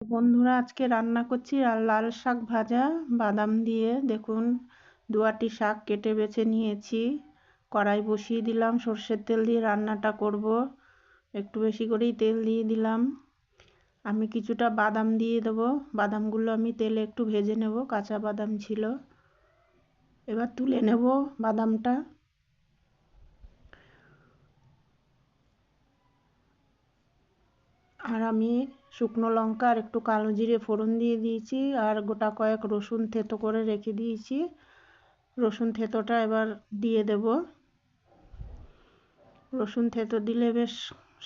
বন্ধুরা, আজকে রান্না করছি আর লাল শাক ভাজা বাদাম দিয়ে। দেখুন, দুয়াটি শাক কেটে বেছে নিয়েছি। কড়াই বসিয়ে দিলাম, সর্ষের তেল দিয়ে রান্নাটা করব। একটু বেশি করেই তেল দিয়ে দিলাম। আমি কিছুটা বাদাম দিয়ে দেবো। বাদামগুলো আমি তেলে একটু ভেজে নেব, কাঁচা বাদাম ছিল। এবার তুলে নেব বাদামটা। আর আমি শুকনো লঙ্কা আর একটু কালো জিরে ফোড়ন দিয়ে দিয়েছি, আর গোটা কয়েক রসুন থেতো করে রেখে দিয়েছি। রসুন থেতোটা এবার দিয়ে দেব। রসুন থেতো দিলে বেশ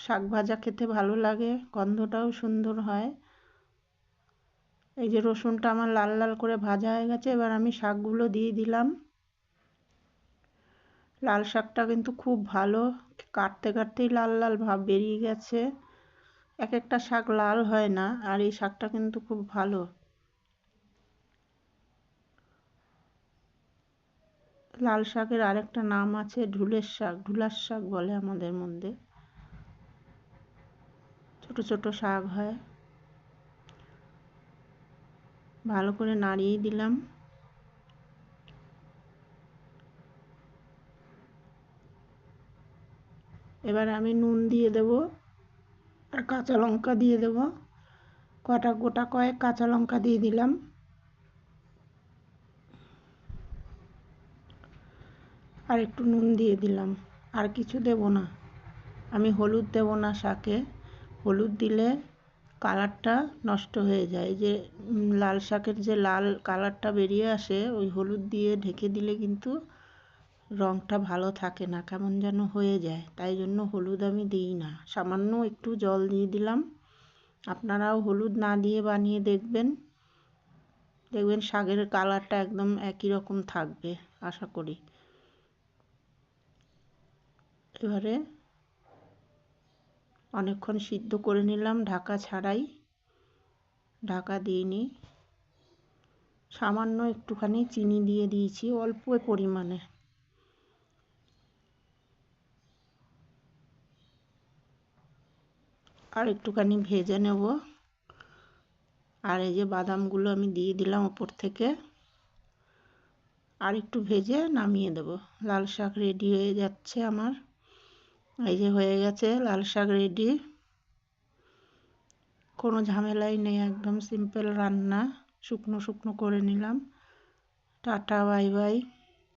শাক ভাজা খেতে ভালো লাগে, গন্ধটাও সুন্দর হয়। এই যে রসুনটা আমার লাল লাল করে ভাজা হয়ে গেছে, এবার আমি শাকগুলো দিয়ে দিলাম। লাল শাকটা কিন্তু খুব ভালো, কাটতে কাটতেই লাল লাল ভাব বেরিয়ে গেছে। এক একটা শাক লাল হয় না, আর এই শাকটা কিন্তু খুব ভালো। লাল শাকের আরেকটা নাম আছে ঢুলের শাক, ঢুলার শাক বলে আমাদের মধ্যে। ছোট ছোট শাক হয়। ভালো করে নাড়িয়ে দিলাম। এবার আমি নুন দিয়ে দেব, আর কাঁচা লঙ্কা দিয়ে দেব। গোটা কয়েক কাঁচা লঙ্কা দিয়ে দিলাম। আর একটু নুন দিয়ে দিলাম, আর কিছু দেব না। আমি হলুদ দেব না শাকে। হলুদ দিলে কালারটা নষ্ট হয়ে যায়। যে লাল শাকের যে লাল কালারটা বেরিয়ে আসে, ওই হলুদ দিয়ে ঢেকে দিলে কিন্তু রঙটা ভালো থাকে না, কেমন যেন হয়ে যায়। তাই জন্য হলুদ আমি দিই না। সামান্য একটু জল দিয়ে দিলাম। আপনারাও হলুদ না দিয়ে বানিয়ে দেখবেন, দেখবেন শাকের কালারটা একদম একই রকম থাকবে আশা করি। এবারে অনেকক্ষণ সিদ্ধ করে নিলাম ঢাকা ছাড়াই। ঢাকা দিইনি। সামান্য একটুখানি চিনি দিয়ে দিয়েছি, অল্প পরিমাণে। আর একটুখানি ভেজে নেব। আর এই যে বাদামগুলো আমি দিয়ে দিলাম ওপর থেকে। আর একটু ভেজে নামিয়ে দেব। লাল শাক রেডি হয়ে যাচ্ছে আমার। এই যে হয়ে গেছে লাল শাক রেডি। কোনো ঝামেলাই নেই, একদম সিম্পল রান্না। শুকনো শুকনো করে নিলাম। Tata, bye bye.